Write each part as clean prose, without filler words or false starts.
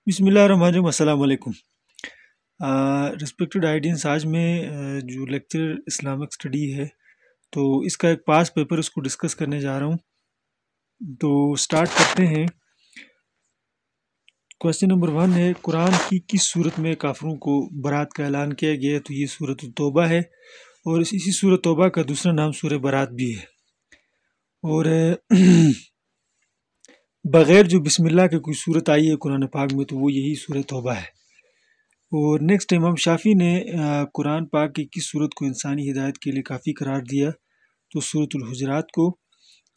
بسم اللہ الرحمن الرحیم۔ السلام علیکم رسپیکٹڈ آئیڈینس۔ آج میں جو لیکچر اسلامک اسٹڈی ہے تو اس کا ایک پاس پیپر اس کو ڈسکس کرنے جا رہا ہوں، تو سٹارٹ کرتے ہیں۔ کویسچن نمبر 1 ہے، قرآن کی کس صورت میں کافروں کو برات کا اعلان کیا گیا ہے؟ تو یہ سورۃ التوبہ ہے، اور اسی سورۃ توبہ کا دوسرا نام سورہ برات بھی ہے، اور بغیر جو بسم اللہ کے کوئی صورت آئی ہے قرآن پاک میں تو وہ یہی سورۃ توبہ ہے۔ اور نیکسٹ امام شافعی نے قرآن پاک کی کس صورت کو انسانی ہدایت کے لیے کافی قرار دیا؟ تو سورۃ الحجرات کو۔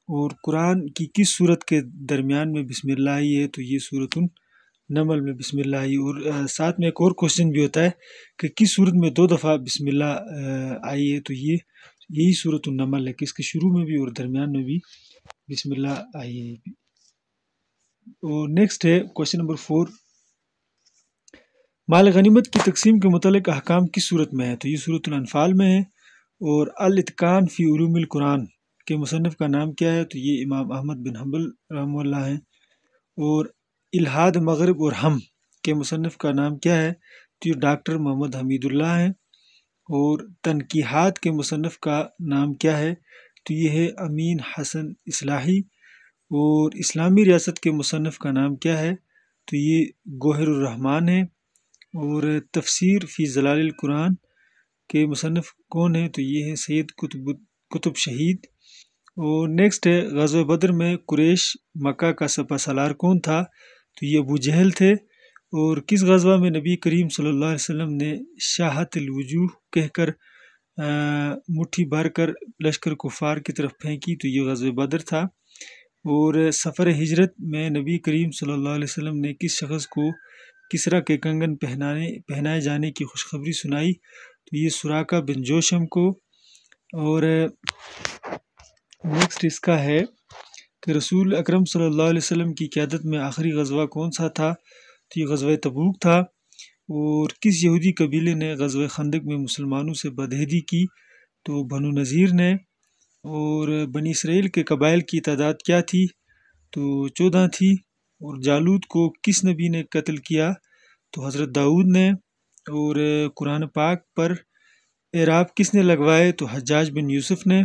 اور قرآن کی کس صورت کے درمیان میں بسم اللہ آئی ہے؟ تو یہ سورۃ النمل میں بسم اللہ آئی۔ اور ساتھ میں ایک اور کوشچن بھی ہوتا ہے کہ کس صورت میں 2 دفعہ بسم اللہ آئی ہے؟ تو یہی سورۃ النمل ہے کہ اس کے شروع میں بھی اور درمیان میں بھی بسم اللہ آئی ہے۔ اور نیکسٹ ہے کوشچن نمبر 4، مال غنیمت کی تقسیم کے متعلق احکام کس صورت میں ہے؟ تو یہ سورۃ الانفال میں ہے۔ اور الاتقان فی علوم القرآن کے مصنف کا نام کیا ہے؟ تو یہ امام احمد بن حنبل رحمہ اللہ ہیں۔ اور الہاد مغرب اور ہم کے مصنف کا نام کیا ہے؟ تو یہ ڈاکٹر محمد حمید اللہ ہیں۔ اور تنقیحات کے مصنف کا نام کیا ہے؟ تو یہ ہے امین حسن اصلاحی۔ اور اسلامی ریاست کے مصنف کا نام کیا ہے؟ تو یہ گوہر الرحمان ہے۔ اور تفسیر فی ظلال القرآن کے مصنف کون ہیں؟ تو یہ ہے سید قطب شہید۔ اور نیکسٹ ہے، غزوہ بدر میں قریش مکہ کا سپہ سالار کون تھا؟ تو یہ ابو جہل تھے۔ اور کس غزوہ میں نبی کریم صلی اللہ علیہ وسلم نے شاہت الوجوہ کہہ کر مٹھی بھر کر لشکر کفار کی طرف پھینکی؟ تو یہ غزوہ بدر تھا۔ اور سفر ہجرت میں نبی کریم صلی اللہ علیہ وسلم نے کس شخص کو کسریٰ کے کنگن پہنائے جانے کی خوشخبری سنائی؟ تو یہ سراقہ بن جوشم کو۔ اور نیکسٹ اس کا ہے کہ رسول اکرم صلی اللہ علیہ وسلم کی قیادت میں آخری غزوہ کون سا تھا؟ تو یہ غزوہ تبوک تھا۔ اور کس یہودی قبیلے نے غزوہ خندق میں مسلمانوں سے بدہدی کی؟ تو بنو نذیر نے۔ اور بنی اسرائیل کے قبائل کی تعداد کیا تھی؟ تو 14 تھی۔ اور جالوت کو کس نبی نے قتل کیا؟ تو حضرت داؤد نے۔ اور قرآن پاک پر اعراب کس نے لگوائے؟ تو حجاج بن یوسف نے۔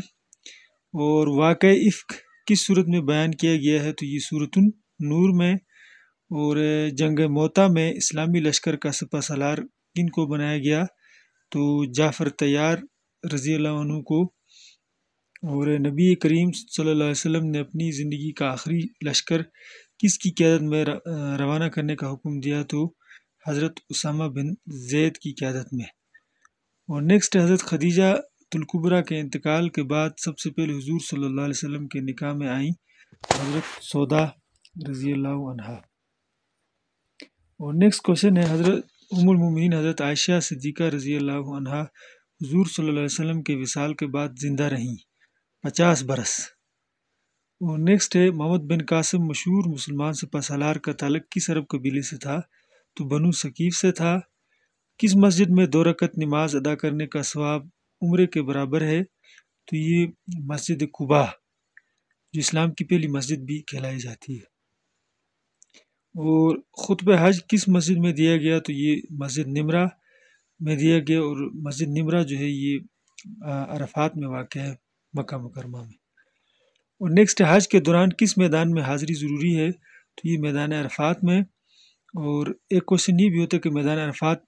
اور واقعہ افک کس صورت میں بیان کیا گیا ہے؟ تو یہ سورۃ النور میں۔ اور جنگ موتا میں اسلامی لشکر کا سپہ سالار کن کو بنایا گیا؟ تو جعفر طیار رضی اللہ عنہ کو۔ اور نبی کریم صلی اللہ علیہ وسلم نے اپنی زندگی کا آخری لشکر کس کی قیادت میں روانہ کرنے کا حکم دیا؟ تو حضرت اسامہ بن زید کی قیادت میں۔ اور نیکسٹ حضرت خدیجہ الکبریٰ کے انتقال کے بعد سب سے پہلے حضور صلی اللہ علیہ وسلم کے نکاح میں آئیں حضرت سودا رضی اللہ عنہا۔ اور نیکسٹ کوشچن ہے، حضرت ام المومنین حضرت عائشہ صدیقہ رضی اللہ عنہا حضور صلی اللہ علیہ وسلم کے وصال کے بعد زندہ رہیں 50 برس۔ اور نیکسٹ ہے، محمد بن قاسم مشہور مسلمان سپہ سالار کا تعلق کس عرب قبیلے سے تھا؟ تو بنو ثقیف سے تھا۔ کس مسجد میں 2 رکعت نماز ادا کرنے کا ثواب عمرے کے برابر ہے؟ تو یہ مسجد قباء، جو اسلام کی پہلی مسجد بھی کہلائی جاتی ہے۔ اور خطبہ حج کس مسجد میں دیا گیا؟ تو یہ مسجد نمرہ میں دیا گیا۔ اور مسجد نمرہ جو ہے یہ عرفات میں واقع ہے، مکہ مکرمہ میں۔ اور نیکسٹ حج کے دوران کس میدان میں حاضری ضروری ہے؟ تو یہ میدان عرفات میں۔ اور ایک کوشچن یہ بھی ہوتا ہے کہ میدان عرفات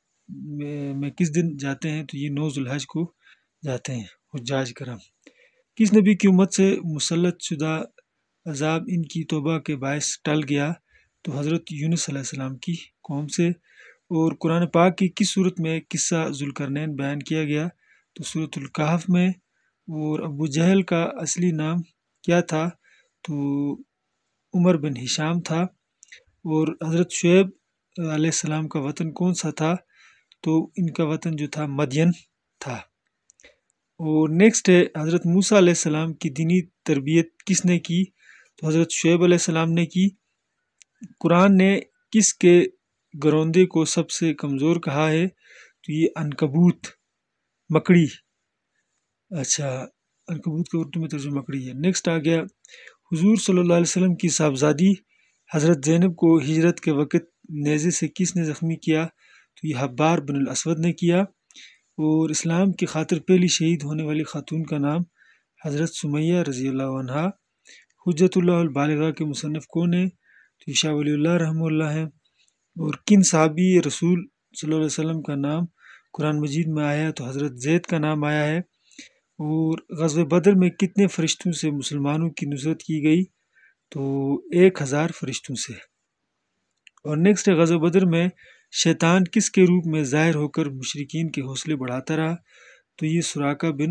میں کس دن جاتے ہیں؟ تو یہ 9 ذو الحج کو جاتے ہیں حجاج کرام۔ کس نبی کی امت سے مسلط شدہ عذاب ان کی توبہ کے باعث ٹل گیا؟ تو حضرت یونس علیہ السلام کی قوم سے۔ اور قرآن پاک کی کس صورت میں قصہ ذوالقرنین بیان کیا گیا؟ تو سورۃ الکہف میں۔ اور ابو جہل کا اصلی نام کیا تھا؟ تو عمر بن ہشام تھا۔ اور حضرت شعیب علیہ السلام کا وطن کون سا تھا؟ تو ان کا وطن جو تھا مدین تھا۔ اور نیکسٹ ہے، حضرت موسیٰ علیہ السلام کی دینی تربیت کس نے کی؟ تو حضرت شعیب علیہ السلام نے کی۔ قرآن نے کس کے گروندے کو سب سے کمزور کہا ہے؟ تو یہ عنکبوت، مکڑی۔ اچھا، عنکبوت کا اردو میں ترجمہ مکڑی ہے۔ نیکسٹ آ گیا، حضور صلی اللہ علیہ وسلم کی صاحبزادی حضرت زینب کو ہجرت کے وقت نیزے سے کس نے زخمی کیا؟ تو یہ حبار بن الاسود نے کیا۔ اور اسلام کی خاطر پہلی شہید ہونے والی خاتون کا نام حضرت سمیہ رضی اللہ عنہا۔ حجت اللہ البالغہ کے مصنف کون ہیں؟ تو یہ شاہ ولی اللہ رحمہ اللہ ہیں۔ اور کن صحابی رسول صلی اللہ علیہ وسلم کا نام قرآن مجید میں آیا ہے؟ تو حضرت زید کا نام آیا ہے۔ اور غزوہ بدر میں کتنے فرشتوں سے مسلمانوں کی نصرت کی گئی؟ تو 1000 فرشتوں سے۔ اور نیکسٹ ہے غزوہ بدر میں شیطان کس کے روپ میں ظاہر ہو کر مشرکین کے حوصلے بڑھاتا رہا؟ تو یہ سراقہ بن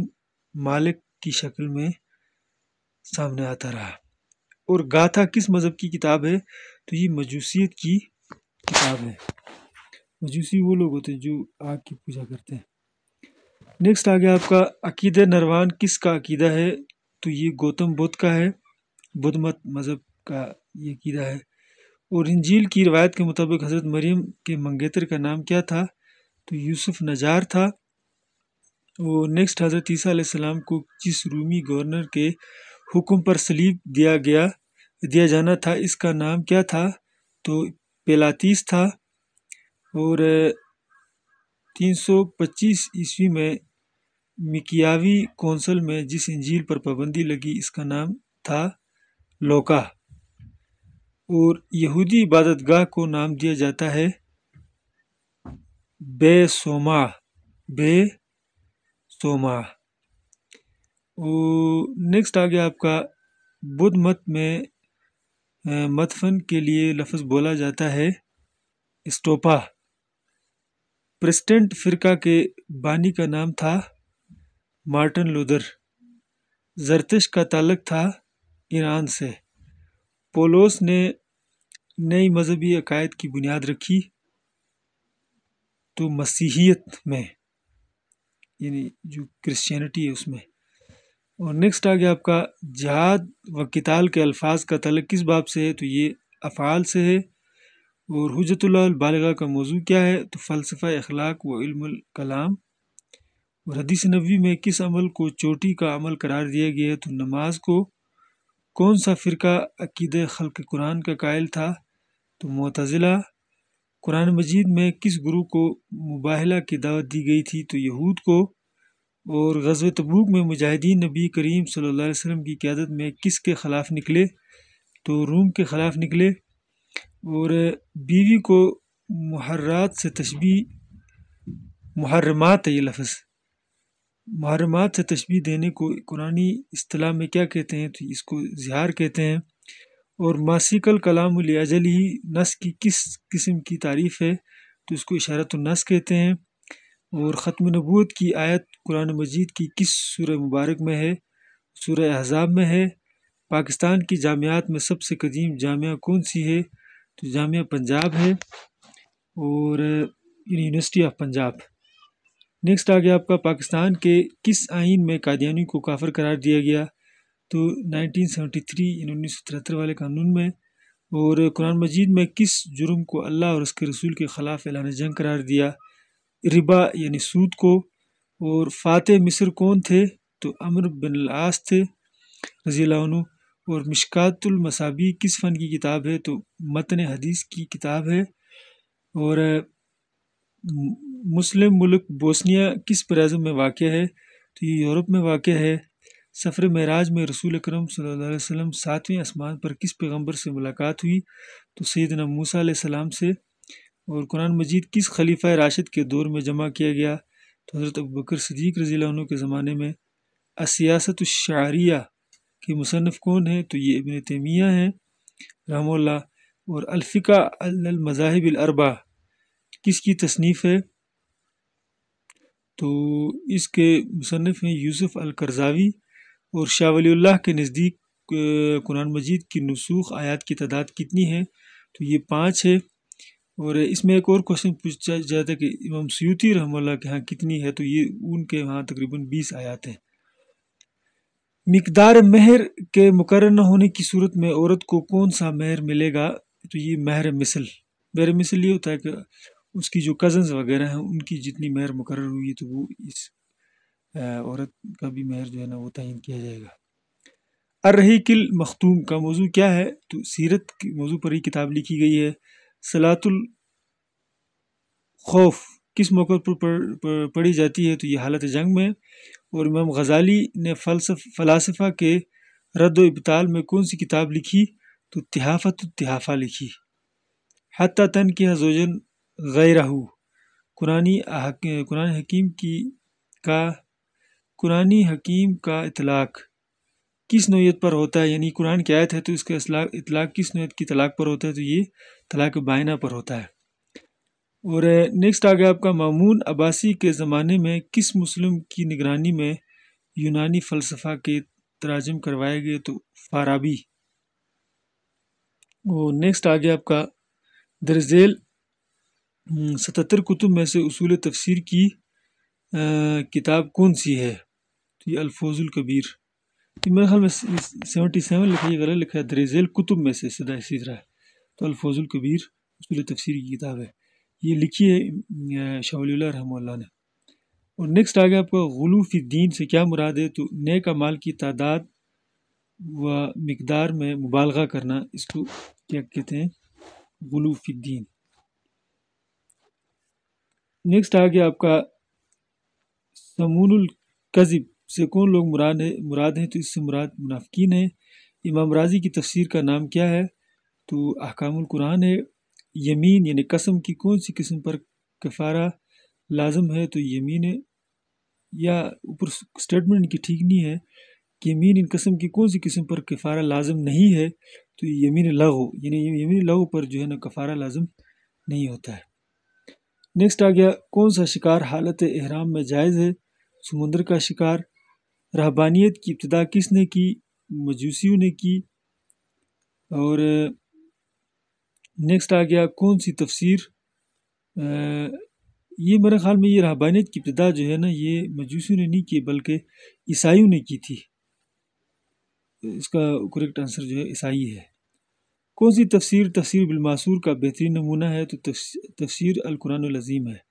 مالک کی شکل میں سامنے آتا رہا۔ اور گاتھا کس مذہب کی کتاب ہے؟ تو یہ مجوسیت کی کتاب ہے۔ مجوسی وہ لوگ ہوتے ہیں جو آگ کی پوجا کرتے ہیں۔ نیکسٹ آ گیا آپ کا عقیدہ نروان کس کا عقیدہ ہے؟ تو یہ گوتم بدھ کا ہے، بدھ مت مذہب کا یہ عقیدہ ہے۔ اور انجیل کی روایت کے مطابق حضرت مریم کے منگیتر کا نام کیا تھا؟ تو یوسف نجار تھا۔ اور نیکسٹ حضرت عیسیٰ علیہ السلام کو جس رومی گورنر کے حکم پر صلیب دیا جانا تھا اس کا نام کیا تھا؟ تو پیلاطیس تھا۔ اور 325 عیسوی میں مکیاوی کونسل میں جس انجیل پر پابندی لگی اس کا نام تھا لوکا۔ اور یہودی عبادت گاہ کو نام دیا جاتا ہے بے سوما۔ اور نیکسٹ آ گیا آپ کا بدھ مت میں مدفن کے لیے لفظ بولا جاتا ہے اسٹوپا۔ پروٹسٹنٹ فرقہ کے بانی کا نام تھا مارٹن لوتھر۔ زرتشت کا تعلق تھا ایران سے۔ پولس نے نئی مذہبی عقائد کی بنیاد رکھی تو مسیحیت میں، یعنی جو کرسچینٹی ہے اس میں۔ اور نیکسٹ آ گیا آپ کا جہاد و قتال کے الفاظ کا تعلق کس باب سے ہے؟ تو یہ افعال سے ہے۔ اور حجت اللہ البالغہ کا موضوع کیا ہے؟ تو فلسفہ اخلاق و علم الکلام۔ اور حدیث نبوی میں کس عمل کو چوٹی کا عمل قرار دیا گیا ہے؟ تو نماز کو۔ کون سا فرقہ عقیدہ خلق قرآن کا قائل تھا؟ تو معتزلہ۔ قرآن مجید میں کس گروہ کو مباہلہ کی دعوت دی گئی تھی؟ تو یہود کو۔ اور غزوہ تبوک میں مجاہدین نبی کریم صلی اللہ علیہ وسلم کی قیادت میں کس کے خلاف نکلے؟ تو روم کے خلاف نکلے۔ اور بیوی کو محرمات سے تشبیہ، محرمات ہے یہ لفظ، محرمات سے تشبیہ دینے کو قرآنی اصطلاح میں کیا کہتے ہیں؟ تو اس کو زہار کہتے ہیں۔ اور ماسیک الکلام لاجلہ نص کی کس قسم کی تعریف ہے؟ تو اس کو اشارۃ النص کہتے ہیں۔ اور ختم نبوت کی آیت قرآن مجید کی کس سورہ مبارک میں ہے؟ سورہ احزاب میں ہے۔ پاکستان کی جامعات میں سب سے قدیم جامعہ کون سی ہے؟ تو جامعہ پنجاب ہے، اور یونیورسٹی آف پنجاب۔ نیکسٹ آ گیا آپ کا پاکستان کے کس آئین میں قادیانی کو کافر قرار دیا گیا؟ تو 1973 یعنی 1973 والے قانون میں۔ اور قرآن مجید میں کس جرم کو اللہ اور اس کے رسول کے خلاف اعلان جنگ قرار دیا؟ ربا یعنی سود کو۔ اور فاتح مصر کون تھے؟ تو عمرو بن العاص تھے رضی اللہ عنہ۔ اور مشکات المصابیح کس فن کی کتاب ہے؟ تو متن حدیث کی کتاب ہے۔ اور مسلم ملک بوسنیا کس براعظم میں واقع ہے؟ تو یہ یورپ میں واقع ہے۔ سفر معراج میں رسول اکرم صلی اللہ علیہ وسلم 7ویں آسمان پر کس پیغمبر سے ملاقات ہوئی؟ تو سیدنا موسیٰ علیہ السلام سے۔ اور قرآن مجید کس خلیفہ راشد کے دور میں جمع کیا گیا؟ تو حضرت ابوبکر صدیق رضی اللہ عنہ کے زمانے میں۔ السیاست الشعریہ کے مصنف کون ہیں؟ تو یہ ابن تیمیہ ہیں رحمہ اللہ۔ اور الفقہ المذاہب الاربعہ کس کی تصنیف ہے؟ تو اس کے مصنف ہیں یوسف القرضاوی۔ اور شاہ ولی اللہ کے نزدیک قرآن مجید کی نسوخ آیات کی تعداد کتنی ہے؟ تو یہ 5 ہے۔ اور اس میں ایک اور کوشچن پوچھا جاتا ہے کہ امام سیوطی رحمہ اللہ کے ہاں کتنی ہے؟ تو یہ ان کے ہاں تقریباً 20 آیات ہیں۔ مقدار مہر کے مقرر نہ ہونے کی صورت میں عورت کو کون سا مہر ملے گا؟ تو یہ مہر مثل۔ مہر مثل یہ ہوتا ہے کہ اس کی جو کزنز وغیرہ ہیں ان کی جتنی مہر مقرر ہوئی ہے تو وہ اس عورت کا بھی مہر جو ہے نا وہ تعین کیا جائے گا۔ الرحیق المختوم کا موضوع کیا ہے؟ تو سیرت کے موضوع پر ہی کتاب لکھی گئی ہے۔ صلاۃ خوف کس موقع پر پڑھی جاتی ہے؟ تو یہ حالت جنگ میں۔ اور امام غزالی نے فلاسفہ کے رد و ابطال میں کون سی کتاب لکھی؟ تو تحافۃ التحافہ لکھی۔ حتی تنکح زوجن غیرہ، قرآن حکیم کا اطلاق کس نوعیت پر ہوتا ہے؟ یعنی قرآن کی آیت ہے تو اس کا اطلاق کس نوعیت کی طلاق پر ہوتا ہے؟ تو یہ طلاق بائنہ پر ہوتا ہے۔ اور نیکسٹ آ گیا آپ کا مامون عباسی کے زمانے میں کس مسلم کی نگرانی میں یونانی فلسفہ کے تراجم کروائے گئے؟ تو فارابی۔ اور نیکسٹ آ گیا آپ کا درزیل 77 کتب میں سے اصول تفسیر کی کتاب کون سی ہے؟ تو یہ الفوز الکبیر۔ میرے خیال میں 77 لکھا، یہ غلط لکھا ہے، درزیل کتب میں سے اسی طرح ہے، تو الفوز الکبیر اصول تفسیر کی کتاب ہے، یہ لکھی ہے شاہ ولی اللہ رحمہ اللہ نے۔ اور نیکسٹ آ گیا آپ کا غلو فی الدین سے کیا مراد ہے؟ تو نیک اعمال کی تعداد و مقدار میں مبالغہ کرنا، اس کو کیا کہتے ہیں؟ غلو فی الدین۔ نیکسٹ آ گیا آپ کا سمون الکذب سے کون لوگ مراد ہیں؟ تو اس سے مراد منافقین ہیں۔ امام راضی کی تفسیر کا نام کیا ہے؟ تو احکام القرآن ہے۔ یمین یعنی قسم کی کون سی قسم پر کفارہ لازم ہے؟ تو یمین ہے، یا اوپر اسٹیٹمنٹ کی ٹھیک نہیں ہے کہ یمین ان قسم کی کون سی قسم پر کفارہ لازم نہیں ہے؟ تو یمین لغو، یعنی یمین لغو پر جو ہے نا کفارہ لازم نہیں ہوتا ہے۔ نیکسٹ آ گیا کون سا شکار حالت احرام میں جائز ہے؟ سمندر کا شکار۔ رہبانیت کی ابتدا کس نے کی؟ مجوسیوں نے کی۔ اور نیکسٹ آ گیا کون سی تفسیر، یہ میرے خیال میں یہ رہبانیت کی ابتدا جو ہے نا یہ مجوسیوں نے نہیں کی بلکہ عیسائیوں نے کی تھی، اس کا کریکٹ آنسر جو ہے عیسائی ہے۔ کون سی تفسیر بالمعصور کا بہترین نمونہ ہے؟ تو تفسیر القرآن العظیم ہے۔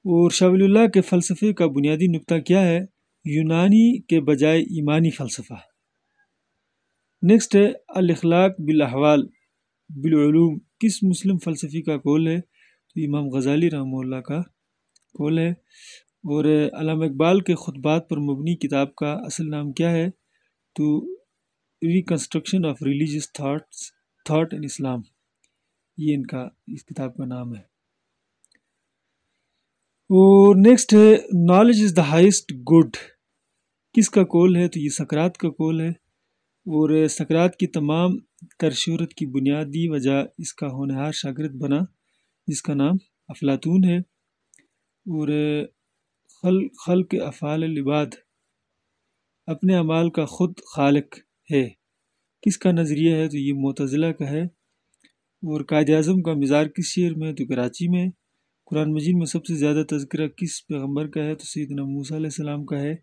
اور شاہ ولی اللہ کے فلسفے کا بنیادی نقطہ کیا ہے؟ یونانی کے بجائے ایمانی فلسفہ۔ نیکسٹ ہے الاخلاق بالاحوال بالعلوم کس مسلم فلسفی کا قول ہے؟ تو امام غزالی رحمہ اللہ کا قول ہے۔ اور علامہ اقبال کے خطبات پر مبنی کتاب کا اصل نام کیا ہے؟ تو reconstruction of religious thought in Islam, یہ اس کتاب کا نام ہے۔ اور نیکسٹ ہے knowledge is the highest good کس کا قول ہے؟ تو یہ سقراط کا قول ہے۔ اور سقراط کی تمام تر شہرت کی بنیادی وجہ اس کا ہونہار شاگرد بنا جس کا نام افلاطون ہے۔ اور خلق افعال العباد اپنے اعمال کا خود خالق ہے کس کا نظریہ ہے؟ تو یہ معتزلہ کا ہے۔ اور قائد اعظم کا مزار کس شہر میں؟ تو کراچی میں۔ قرآن مجید میں سب سے زیادہ تذکرہ کس پیغمبر کا ہے؟ تو سیدنا موسیٰ علیہ السلام کا ہے،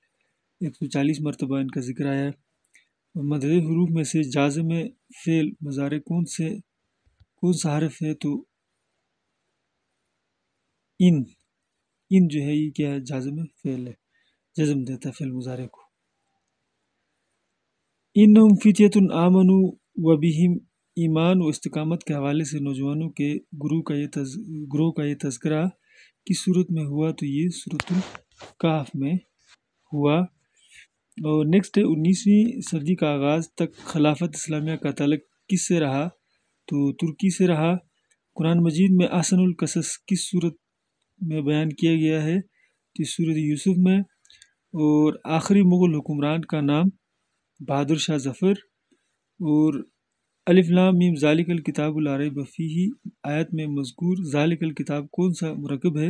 140 مرتبہ ان کا ذکر آیا ہے۔ اور مدد حروف میں سے جازم فعل مضارع کون سا حرف ہے؟ تو ان جو ہے یہ کیا ہے؟ جازم فعل ہے، جزم دیتا ہے فعل مضارع کو۔ انہم فتیۃ آمنوا وبہم ایمان و استقامت کے حوالے سے نوجوانوں کے گروہ کا یہ تذکرہ کس صورت میں ہوا؟ تو یہ سورۃ الکہف میں ہوا۔ اور نیکسٹ ہے 19ویں صدی کا آغاز تک خلافت اسلامیہ کا تعلق کس سے رہا؟ تو ترکی سے رہا۔ قرآن مجید میں احسن القصص کس صورت میں بیان کیا گیا ہے؟ تو سورۃ یوسف میں۔ اور آخری مغل حکمران کا نام بہادر شاہ ظفر۔ اور الف لام میم ذالک الکتاب لا ریب فیہ آیت میں مذکور ذالک الکتاب کون سا مرکب ہے؟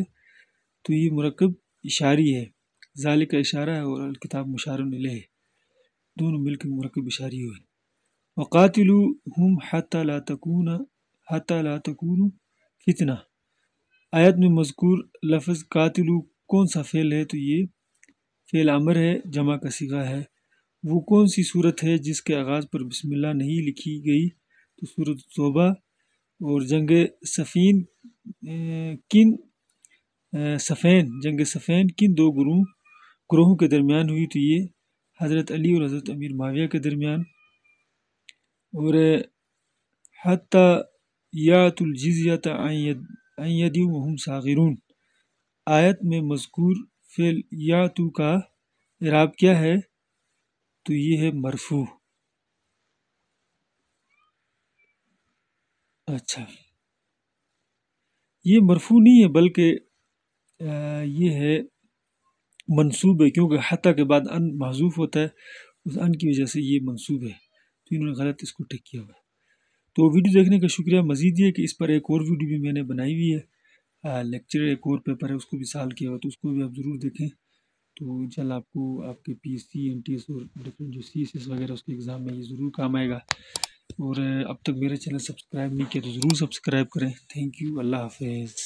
تو یہ مرکب اشاری ہے، ذالک اشارہ ہے اور الکتاب مشار الیہ، دونوں مل کے مرکب اشاری ہوئے۔ وقاتلوہم حتی لا تکون فتنہ آیت میں مذکور لفظ قاتلو کون سا فعل ہے؟ تو یہ فعل امر ہے، جمع کا صیغہ ہے۔ وہ کون سی صورت ہے جس کے آغاز پر بسم اللہ نہیں لکھی گئی؟ تو سورۃ توبہ۔ اور جنگ صفین کن دو گروہوں کے درمیان ہوئی؟ تو یہ حضرت علی اور حضرت امیر معاویہ کے درمیان۔ اور حتی یعطوا الجزیۃ ان یدعو وہم صاغرون۔ آیت میں مذکور فعل یاتو کا اعراب کیا ہے؟ تو یہ ہے مرفوع۔ اچھا، یہ مرفوع نہیں ہے بلکہ یہ ہے منصوب ہے، کیونکہ حتی کے بعد ان محذوف ہوتا ہے، اس ان کی وجہ سے یہ منصوب ہے، تو انہوں نے غلط اس کو ٹک کیا ہوا ہے۔ تو ویڈیو دیکھنے کا شکریہ۔ مزید یہ کہ اس پر ایک اور ویڈیو بھی میں نے بنائی ہوئی ہے، لیکچر ایک اور پیپر ہے، اس کو بھی سال کیا ہوا، تو اس کو بھی آپ ضرور دیکھیں، تو انشاءاللہ آپ کو آپ کے P S C N T S اور ڈفرینٹ جو سی ایس ایس وغیرہ اس کے ایگزام میں یہ ضرور کام آئے گا۔ اور اب تک میرا چینل سبسکرائب نہیں کیا تو ضرور سبسکرائب کریں۔ تھینک یو، اللہ حافظ۔